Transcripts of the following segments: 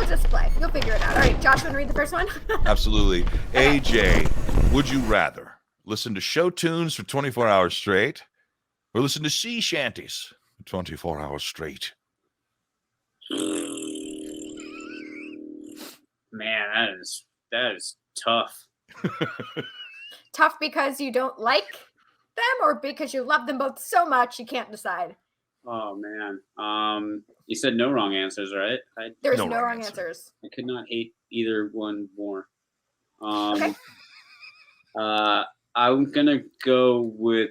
just play. You'll figure it out. All right, Josh, want to read the first one? Absolutely. Okay. AJ, would you rather listen to show tunes for 24 hours straight or listen to sea shanties for 24 hours straight? Man, that is tough. Tough because you don't like them or because you love them both so much you can't decide? Oh man. You said no wrong answers, right? There's no wrong answers. I could not hate either one more. Okay. I'm gonna go with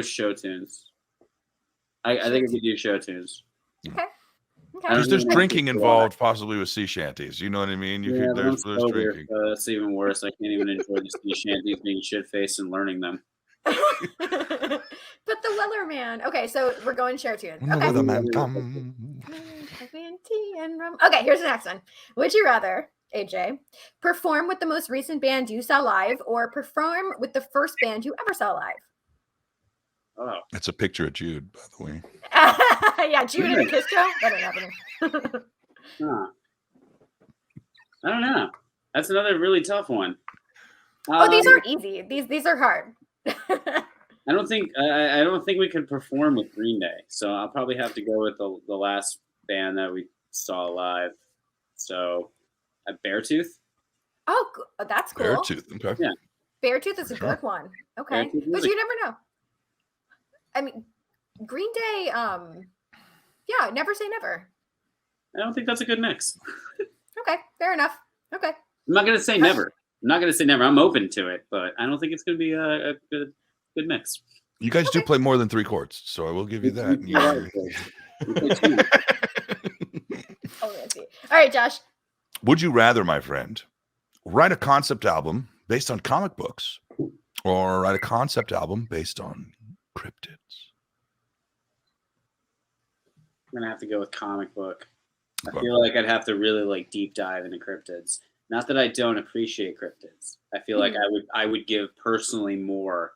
show tunes. I think I could do show tunes. Okay. Because there's drinking involved, possibly with sea shanties. You know what I mean? There's drinking. That's even worse. I can't even enjoy the sea shanties being shit-faced and learning them. But the Weller Man. Okay, so we're going show tunes. Okay. Weatherman come. Tea and rum. Okay, here's the next one. Would you rather, AJ, perform with the most recent band you saw live or perform with the first band you ever saw live? Oh. That's a picture of Jude, by the way. Yeah, Jude in a kiss show? That ain't happening. Huh. I don't know. That's another really tough one. These aren't easy. These are hard. I don't think we could perform with Green Day, so I'll probably have to go with the last band that we saw live. So, Beartooth. Oh, that's cool. Beartooth, okay. Yeah. Beartooth is a good one. Okay, but you never know. I mean, Green Day. Yeah, never say never. I don't think that's a good mix. Okay, fair enough. Okay. I'm not gonna say never. I'm open to it, but I don't think it's gonna be a good mix. You guys do play more than 3 chords, so I will give you that. Oh, I see. All right, Josh. Would you rather, my friend, write a concept album based on comic books or write a concept album based on cryptids? I'm gonna have to go with comic book. I feel like I'd have to really deep dive into cryptids. Not that I don't appreciate cryptids. I feel like I would give personally more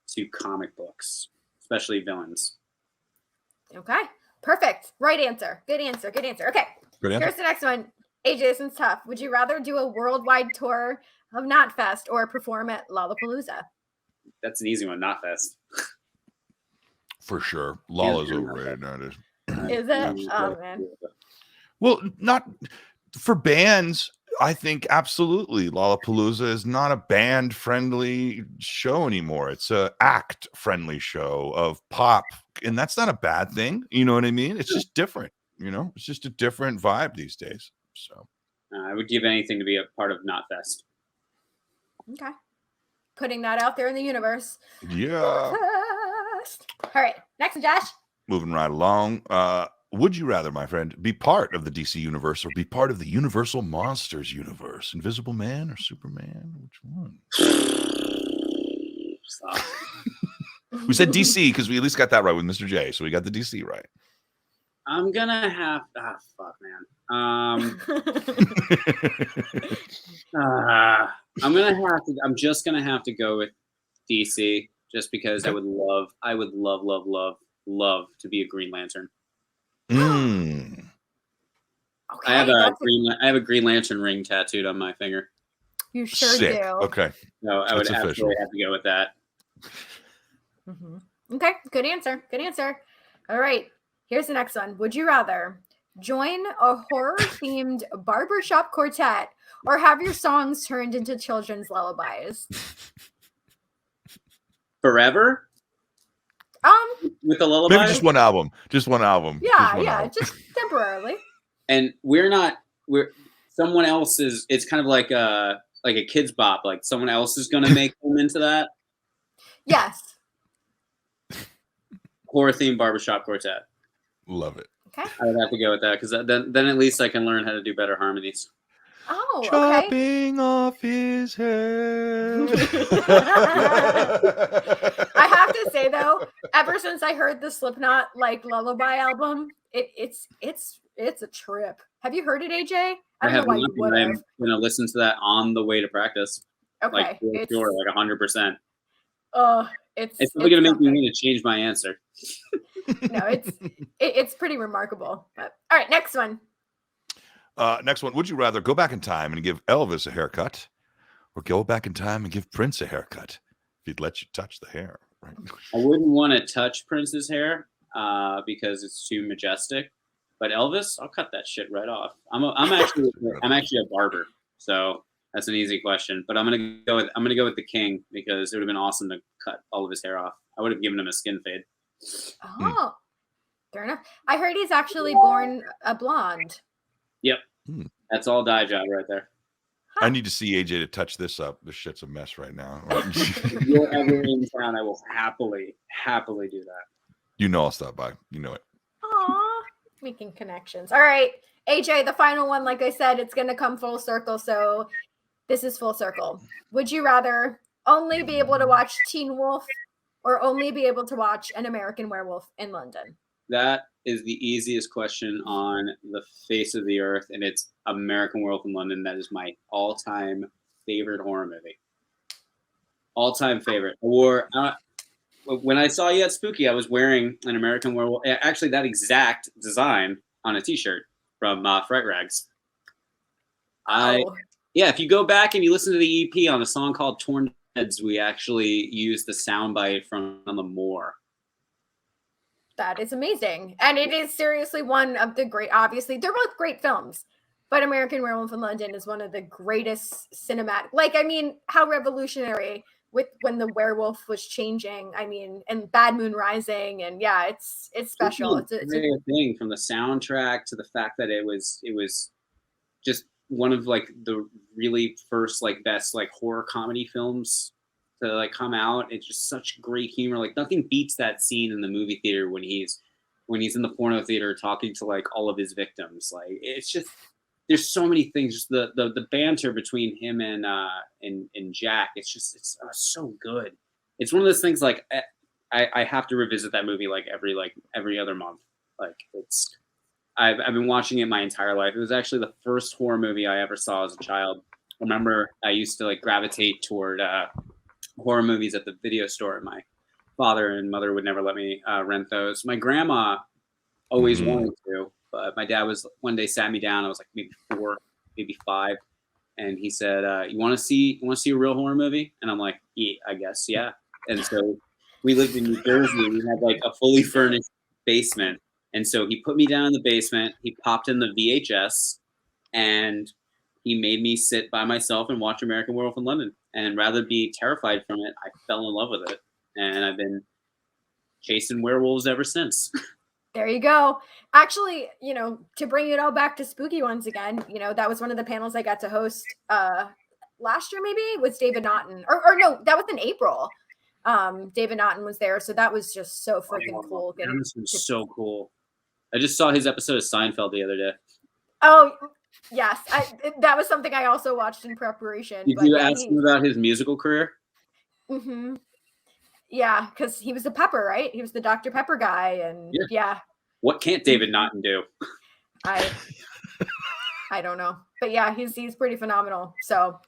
to comic books, especially villains. Okay, perfect. Right answer. Good answer. Okay, here's the next one. AJ, this one's tough. Would you rather do a worldwide tour of Knotfest or perform at Lollapalooza? That's an easy one, Knotfest. For sure. Lolla's overrated nowadays. Is it? Oh, man. Well, not for bands. I think absolutely Lollapalooza is not a band-friendly show anymore. It's a act-friendly show of pop, and that's not a bad thing. You know what I mean? It's just different. It's just a different vibe these days. So I would give anything to be a part of Knotfest. Okay, putting that out there in the universe. Yeah. All right, next one, Josh. Moving right along. Would you rather, my friend, be part of the DC universe or be part of the Universal Monsters universe? Invisible Man or Superman? Which one? We said DC because we at least got that right with Mr. J. So we got the DC right. I'm gonna have fuck, man. I'm just gonna have to go with DC just because I would love to be a Green Lantern. Okay. I have a Green Lantern ring tattooed on my finger. You sure Sick. do. Okay. No, I would absolutely have to go with that. Mm-hmm. Okay, good answer. All right, here's the next one. Would you rather join a horror-themed barbershop quartet or have your songs turned into children's lullabies? Forever? With the lullaby? Maybe just one album. Yeah, just temporarily. And we're someone else is. It's kind of like a kid's bop. Like someone else is going to make them into that. Yes. Horror-themed barbershop quartet. Love it. Okay. I would have to go with that because then at least I can learn how to do better harmonies. Oh, okay. Chopping off his head. I have to say though, ever since I heard the Slipknot lullaby album, it's a trip. Have you heard it, AJ? I don't know why you would have. I'm gonna listen to that on the way to practice. Okay, sure, 100%. It's probably gonna make me want to change my answer. No, it's pretty remarkable. But All right, next one. Next one. Would you rather go back in time and give Elvis a haircut, or go back in time and give Prince a haircut? If he'd let you touch the hair, right? I wouldn't want to touch Prince's hair because it's too majestic. But Elvis, I'll cut that shit right off. I'm actually a barber, so that's an easy question. But I'm gonna go with the king because it would have been awesome to cut all of his hair off. I would have given him a skin fade. Oh, fair enough. I heard he's actually born a blonde. Yep, that's all dye job right there. I need to see AJ to touch this up. This shit's a mess right now. If you're ever in town, I will happily do that. You know I'll stop by. You know it. Aw, making connections. All right, AJ, the final one. Like I said, it's going to come full circle. So this is full circle. Would you rather only be able to watch Teen Wolf or only be able to watch An American Werewolf in London? That is the easiest question on the face of the earth, and it's American Werewolf in London. That is my all-time favorite horror movie. All-time favorite. When I saw you at Spooky, I was wearing an American Werewolf. Actually, that design on a T-shirt from Fright Rags. If you go back and you listen to the EP on a song called Torn Heads, we actually used the soundbite from the Moor. That is amazing. And it is seriously one of the great, obviously, they're both great films, but American Werewolf in London is one of the greatest cinematic, how revolutionary with when the werewolf was changing, and Bad Moon Rising, and yeah, it's special. It's a thing from the soundtrack to the fact that it was just one of like the really first like best like horror comedy films to like come out. It's just such great humor. Like nothing beats that scene in the movie theater when he's in the porno theater talking to like all of his victims. Like it's just there's so many things. Just the banter between him and Jack. It's so good. It's one of those things like I have to revisit that movie like every other month. Like I've been watching it my entire life. It was actually the first horror movie I ever saw as a child. I remember I used to like gravitate toward horror movies at the video store. My father and mother would never let me rent those. My grandma always wanted to, but my dad one day sat me down. I was like maybe 4, maybe 5, and he said, "You want to see a real horror movie?" And I'm like, "Yeah, I guess, yeah." And so we lived in New Jersey, and we had like a fully furnished basement. And so he put me down in the basement. He popped in the VHS, and he made me sit by myself and watch American Werewolf in London. And rather be terrified from it, I fell in love with it. And I've been chasing werewolves ever since. There you go. Actually, to bring it all back to Spooky once again, that was one of the panels I got to host last year, maybe, with David Naughton. Or no, that was in April. David Naughton was there. So that was just so freaking cool. That was so cool. I just saw his episode of Seinfeld the other day. Oh, yes. That was something I also watched in preparation. Did you ask him about his musical career? Mm-hmm. Yeah, because he was the Pepper, right? He was the Dr. Pepper guy. And yeah. What can't David Naughton do? I don't know. But yeah, he's pretty phenomenal. So